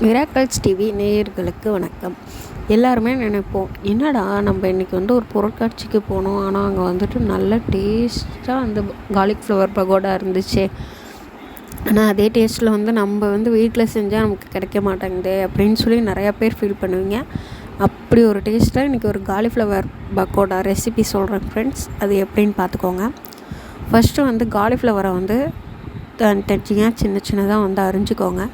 Miracles TV நேயர்களுக்கு வணக்கம். எல்லாருமே நினைப்போம், என்னடா நம்ம இன்றைக்கி ஒரு பொருட்காட்சிக்கு போனோம், ஆனால் அங்கே நல்ல டேஸ்ட்டாக காலிஃப்ளவர் பகோடா இருந்துச்சு. ஆனால் அதே டேஸ்ட்டில் நம்ம வீட்டில் செஞ்சால் நமக்கு கிடைக்க மாட்டேங்குது அப்படின்னு சொல்லி நிறையா பேர் ஃபீல் பண்ணுவீங்க. அப்படி ஒரு டேஸ்ட்டில் இன்றைக்கி ஒரு காலிஃப்ளவர் பகோடா ரெசிபி சொல்கிறேன் ஃப்ரெண்ட்ஸ். அது எப்படின்னு பார்த்துக்கோங்க. ஃபஸ்ட்டு காலிஃப்ளவரை தனியாக சின்ன சின்னதாக அரிஞ்சிக்கோங்க.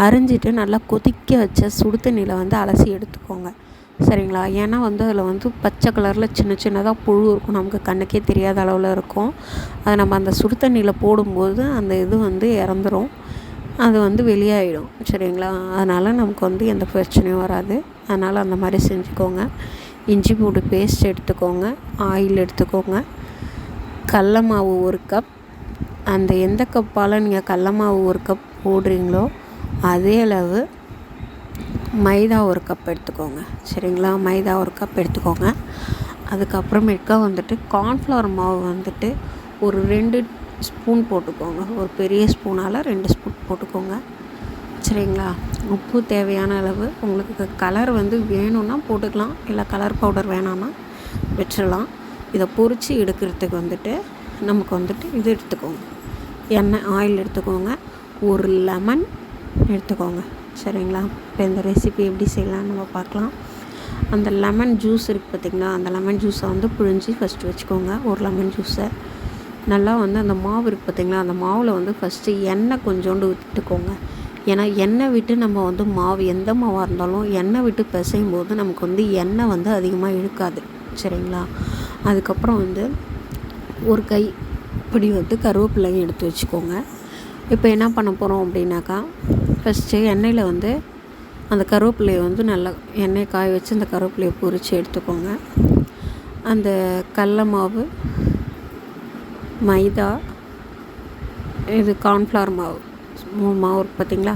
அரிஞ்சிட்டு நல்லா கொதிக்க வச்ச சுடு தண்ணியில் அலசி எடுத்துக்கோங்க. சரிங்களா? ஏன்னா அதில் பச்சை கலரில் சின்ன சின்னதாக புழு இருக்கும், நமக்கு கண்ணுக்கே தெரியாத அளவில் இருக்கும். அதை நம்ம அந்த சுடு தண்ணியில் போடும்போது அந்த இது இறந்துடும், அது வெளியாகிடும். சரிங்களா? அதனால் நமக்கு எந்த பிரச்சனையும் வராது. அதனால் அந்த மாதிரி செஞ்சுக்கோங்க. இஞ்சி பூண்டு பேஸ்ட் எடுத்துக்கோங்க. ஆயில் எடுத்துக்கோங்க. கடல மாவு 1 கப். அந்த எந்த கப்பால் நீங்கள் கடல மாவு 1 கப் போடுறீங்களோ அதே அளவு மைதா 1 கப் எடுத்துக்கோங்க. சரிங்களா? மைதா 1 கப் எடுத்துக்கோங்க. அதுக்கப்புறமேட்டுக்கா கார்ன்ஃப்ளவர் மாவு ஒரு 2 ஸ்பூன் போட்டுக்கோங்க. ஒரு பெரிய ஸ்பூனால் 2 ஸ்பூன் போட்டுக்கோங்க. சரிங்களா? உப்பு தேவையான அளவு. உங்களுக்கு கலர் வேணும்னா போட்டுக்கலாம், இல்லை கலர் பவுடர் வேணாம்னா வச்சிடலாம். இதை பொரித்து எடுக்கிறதுக்கு நமக்கு இது எடுத்துக்கோங்க. எண்ணெய் ஆயில் எடுத்துக்கோங்க. ஒரு லெமன் எடுத்துக்கோங்க. சரிங்களா? இப்போ இந்த ரெசிபி எப்படி செய்யலாம்னு நம்ம பார்க்கலாம். அந்த லெமன் ஜூஸ் இருக்குது பார்த்திங்களா, அந்த லெமன் ஜூஸை பிழிஞ்சு ஃபஸ்ட்டு வச்சுக்கோங்க. ஒரு லெமன் ஜூஸை நல்லா அந்த மாவு இருக்குது பார்த்திங்களா, அந்த மாவில் ஃபஸ்ட்டு எண்ணெய் கொஞ்சோண்டு விட்டுக்கோங்க. ஏன்னா எண்ணெய் விட்டு நம்ம மாவு எந்த மாவாக இருந்தாலும் எண்ணெய் விட்டு பிசையும் போது நமக்கு எண்ணெய் அதிகமாக இழுக்காது. சரிங்களா? அதுக்கப்புறம் ஒரு கை இப்படி கருவேப்பிலையும் எடுத்து வச்சுக்கோங்க. இப்போ என்ன பண்ண போகிறோம் அப்படின்னாக்கா, ஃபஸ்ட்டு எண்ணெயில் அந்த கருவேப்பிலையை நல்லா எண்ணெயை காய வச்சு அந்த கருவேப்பிலையை பொரித்து எடுத்துக்கோங்க. அந்த கடல மாவு, மைதா, இது கார்ன்ஃப்ளவர் மாவு 3 மாவு இருக்குது பார்த்திங்களா.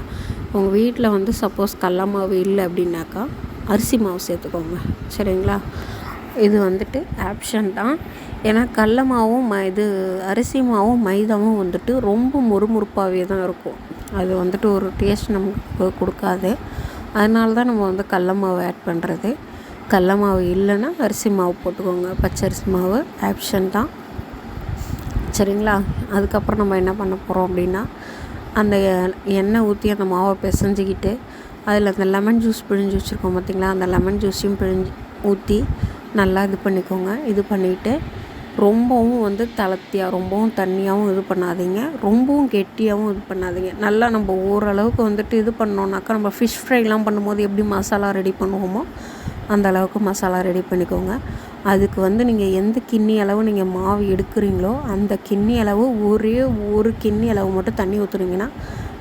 உங்கள் வீட்டில் சப்போஸ் கடல மாவு இல்லை அப்படின்னாக்கா அரிசி மாவு சேர்த்துக்கோங்க. சரிங்களா? இது ஆப்ஷன் தான். ஏன்னா கடல மாவும் அரிசி மாவும் மைதாவும் ரொம்ப முறுமுறுப்பாகவே தான் இருக்கும். அது ஒரு டேஸ்ட் நமக்கு கொடுக்காது. அதனால தான் நம்ம கடல மாவு ஆட் பண்ணுறது. கடல மாவு இல்லைன்னா அரிசி மாவு போட்டுக்கோங்க. பச்சரிசி மாவு ஆப்ஷன் தான். சரிங்களா? அதுக்கப்புறம் நம்ம என்ன பண்ண போகிறோம் அப்படின்னா, அந்த எண்ணெய் ஊற்றி அந்த மாவை பிசைஞ்சிக்கிட்டு அதில் அந்த லெமன் ஜூஸ் பிழிஞ்சு வச்சுருக்கோம் பார்த்திங்களா, அந்த லெமன் ஜூஸையும் ஊற்றி நல்லா இது பண்ணிக்கோங்க. இது பண்ணிவிட்டு ரொம்பவும் தளர்த்தியாக, ரொம்பவும் தண்ணியாகவும் இது பண்ணாதீங்க, ரொம்பவும் கெட்டியாகவும் இது பண்ணாதீங்க. நல்லா நம்ம ஓரளவுக்கு இது பண்ணோன்னாக்கா, நம்ம ஃபிஷ் ஃப்ரைலாம் பண்ணும்போது எப்படி மசாலா ரெடி பண்ணுவோமோ அந்த அளவுக்கு மசாலா ரெடி பண்ணிக்கோங்க. அதுக்கு நீங்கள் எந்த கிண்ணி அளவு நீங்கள் மாவு எடுக்கிறீங்களோ அந்த கிண்ணி அளவு ஒரே ஒரு கிண்ணி அளவு மட்டும் தண்ணி ஊற்றுனீங்கன்னா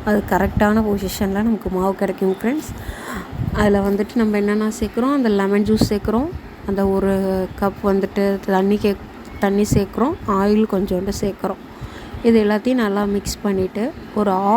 அது கரெக்டான பொசிஷனில் நமக்கு மாவு கிடைக்கும் ஃப்ரெண்ட்ஸ். அதில் நம்ம என்னென்ன சேர்க்குறோம், அந்த லெமன் ஜூஸ் சேர்க்குறோம், அந்த 1 கப் தண்ணி சேர்க்குறோம், ஆயில் கொஞ்சோண்டு சேர்க்குறோம். இது எல்லாத்தையும் நல்லா மிக்ஸ் பண்ணிவிட்டு ஒரு